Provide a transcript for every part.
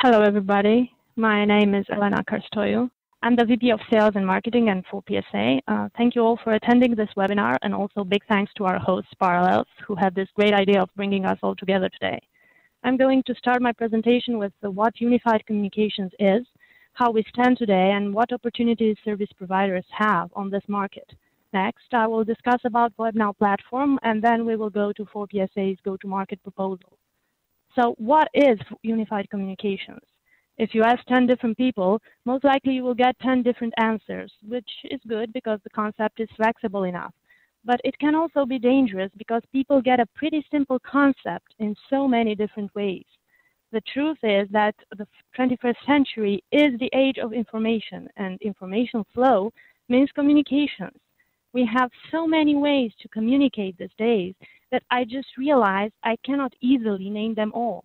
Hello, everybody. My name is Elena Carstoiu. I'm the VP of Sales and Marketing and for PSA. Thank you all for attending this webinar, and also big thanks to our hosts, Parallels, who had this great idea of bringing us all together today. I'm going to start my presentation with what unified communications is, how we stand today, and what opportunities service providers have on this market. Next, I will discuss about VoIP platform, and then we will go to 4PSA's go-to-market proposal. So what is unified communications? If you ask 10 different people, most likely you will get 10 different answers, which is good because the concept is flexible enough. But it can also be dangerous because people get a pretty simple concept in so many different ways. The truth is that the 21st century is the age of information, and information flow means communications. We have so many ways to communicate these days that I just realized I cannot easily name them all.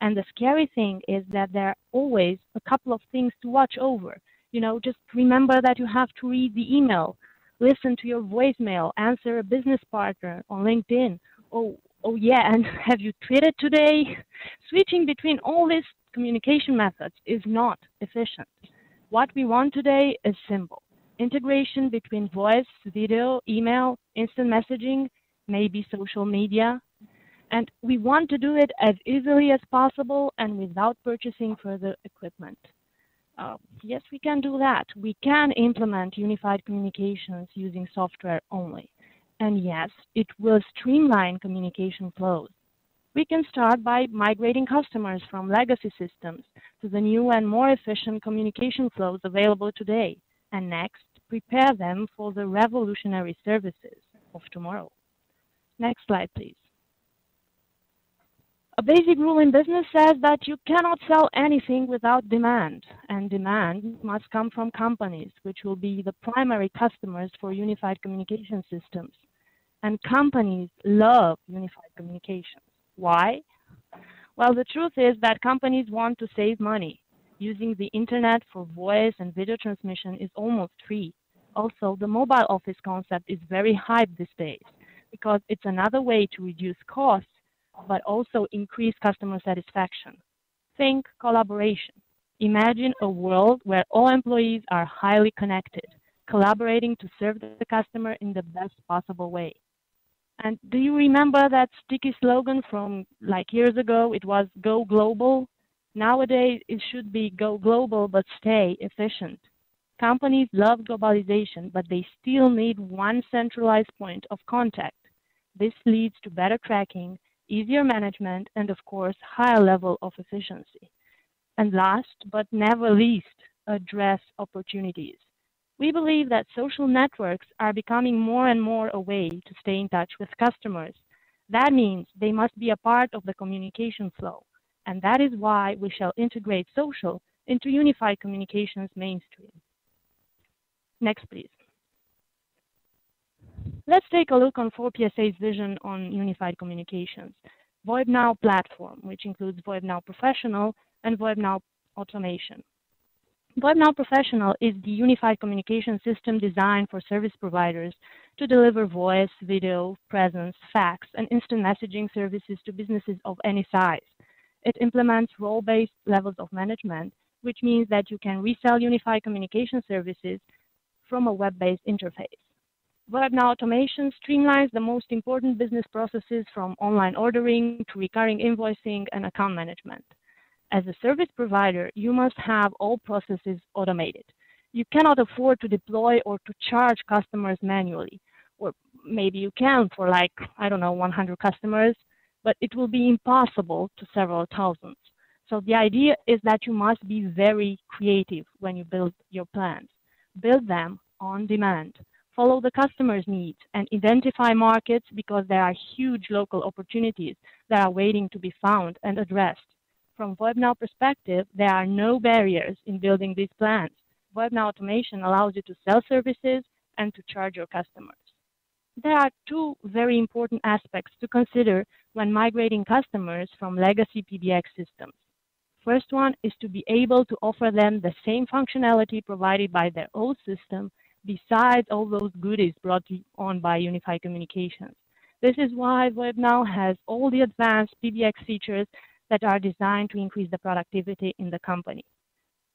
And the scary thing is that there are always a couple of things to watch over. You know, just remember that you have to read the email, listen to your voicemail, answer a business partner on LinkedIn. Oh yeah, and have you tweeted today? Switching between all these communication methods is not efficient. What we want today is simple. Integration between voice, video, email, instant messaging, maybe social media. And we want to do it as easily as possible and without purchasing further equipment. Yes, we can do that. We can implement unified communications using software only. And yes, it will streamline communication flows. We can start by migrating customers from legacy systems to the new and more efficient communication flows available today. And next, prepare them for the revolutionary services of tomorrow. Next slide, please. A basic rule in business says that you cannot sell anything without demand, and demand must come from companies, which will be the primary customers for unified communication systems. And companies love unified communications. Why? Well, the truth is that companies want to save money. Using the internet for voice and video transmission is almost free. Also, the mobile office concept is very hyped these days because it's another way to reduce costs, but also increase customer satisfaction. Think collaboration. Imagine a world where all employees are highly connected, collaborating to serve the customer in the best possible way. And do you remember that sticky slogan from like years ago? It was "Go Global." Nowadays, it should be "Go Global, but stay efficient." Companies love globalization, but they still need one centralized point of contact. This leads to better tracking, easier management, and of course, higher level of efficiency. And last but never least, address opportunities. We believe that social networks are becoming more and more a way to stay in touch with customers. That means they must be a part of the communication flow. And that is why we shall integrate social into unified communications mainstream. Next, please. Let's take a look on 4PSA's vision on unified communications. VoIP platform, which includes VoIP Professional and VoIP Automation. VoIP Professional is the unified communication system designed for service providers to deliver voice, video, presence, fax, and instant messaging services to businesses of any size. It implements role-based levels of management, which means that you can resell unified communication services from a web-based interface. VoIP Automation streamlines the most important business processes from online ordering to recurring invoicing and account management. As a service provider, you must have all processes automated. You cannot afford to deploy or to charge customers manually. Or maybe you can for 100 customers, but it will be impossible to several thousands. So the idea is that you must be very creative when you build your plans. Build them on demand. Follow the customer's needs and identify markets because there are huge local opportunities that are waiting to be found and addressed. From VoIP perspective, there are no barriers in building these plans. VoIP Automation allows you to sell services and to charge your customers. There are two very important aspects to consider when migrating customers from legacy PBX systems. First one is to be able to offer them the same functionality provided by their old system besides all those goodies brought on by unified communications. This is why VoIP has all the advanced PBX features that are designed to increase the productivity in the company.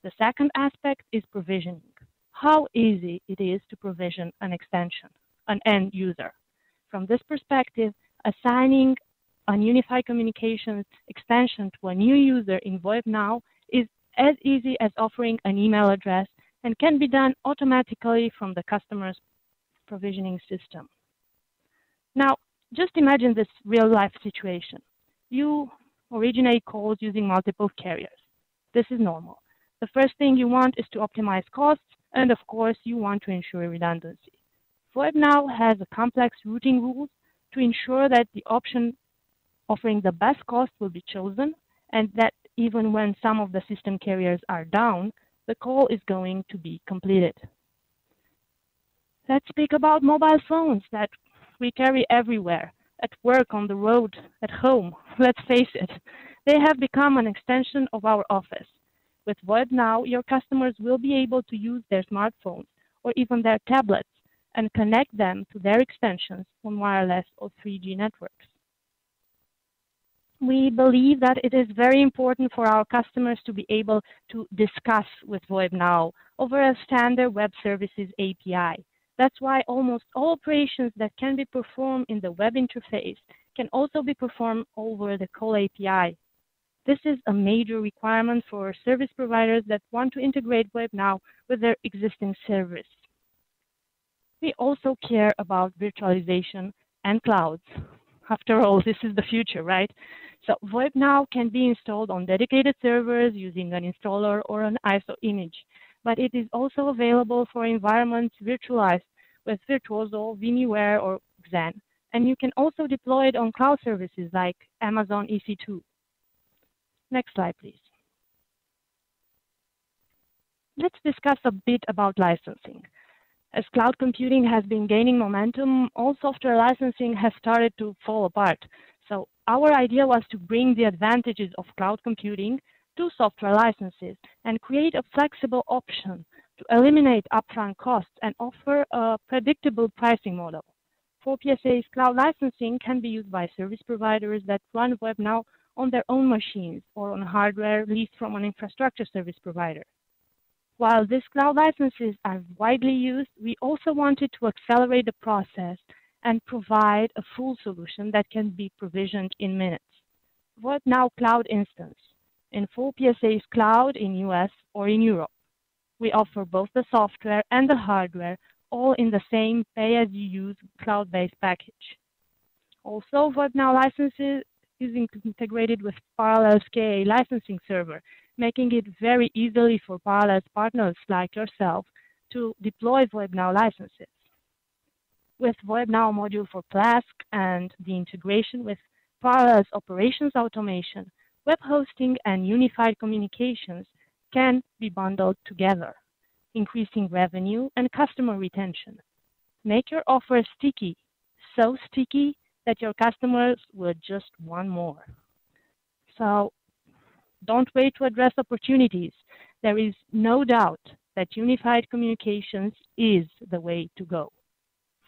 The second aspect is provisioning. How easy it is to provision an extension, an end user. From this perspective, assigning a unified communications extension to a new user in VoIP Now is as easy as offering an email address and can be done automatically from the customer's provisioning system. Now, just imagine this real-life situation. You originate calls using multiple carriers. This is normal. The first thing you want is to optimize costs, and of course, you want to ensure redundancy. VoIP Now has a complex routing rules to ensure that the option offering the best cost will be chosen, and that even when some of the system carriers are down, the call is going to be completed. Let's speak about mobile phones that we carry everywhere, at work, on the road, at home. Let's face it, they have become an extension of our office. With VoIP Now, your customers will be able to use their smartphones or even their tablets and connect them to their extensions on wireless or 3G networks. We believe that it is very important for our customers to be able to discuss with VoIP Now over a standard web services API. That's why almost all operations that can be performed in the web interface can also be performed over the call API. This is a major requirement for service providers that want to integrate VoIP Now with their existing service. We also care about virtualization and clouds. After all, this is the future, right? So VoIP Now can be installed on dedicated servers using an installer or an ISO image, but it is also available for environments virtualized with Virtuoso, VMware, or Xen. And you can also deploy it on cloud services like Amazon EC2. Next slide, please. Let's discuss a bit about licensing. As cloud computing has been gaining momentum, all software licensing has started to fall apart. So our idea was to bring the advantages of cloud computing to software licenses and create a flexible option to eliminate upfront costs and offer a predictable pricing model. 4PSA's cloud licensing can be used by service providers that run VoIP Now on their own machines or on hardware leased from an infrastructure service provider. While these cloud licenses are widely used, we also wanted to accelerate the process and provide a full solution that can be provisioned in minutes. VoIP Now Cloud Instance in 4PSA's cloud in US or in Europe. We offer both the software and the hardware all in the same pay-as-you-use cloud-based package. Also, VoIP Now licenses is integrated with Parallels KA licensing server, making it very easily for Parallels partners like yourself to deploy VoIP Now licenses. With VoIP Now module for Flask and the integration with Parallels operations automation, web hosting and unified communications can be bundled together, increasing revenue and customer retention. Make your offer sticky, so sticky that your customers will just want more. So don't wait to address opportunities. There is no doubt that unified communications is the way to go.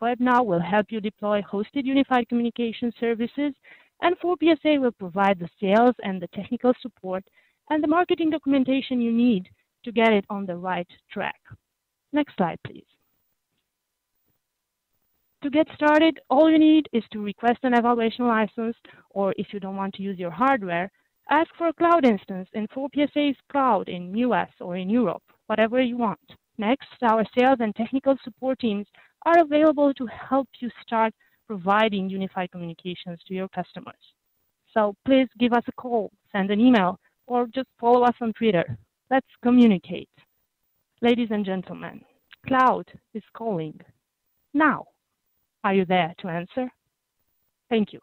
VoIP Now will help you deploy hosted unified communication services, and 4PSA will provide the sales and the technical support and the marketing documentation you need to get it on the right track. Next slide, please. To get started, all you need is to request an evaluation license, or if you don't want to use your hardware, ask for a cloud instance in 4PSA's cloud in US or in Europe, whatever you want. Next, our sales and technical support teams are available to help you start providing unified communications to your customers. So please give us a call, send an email, or just follow us on Twitter. Let's communicate. Ladies and gentlemen, cloud is calling. Now, are you there to answer? Thank you.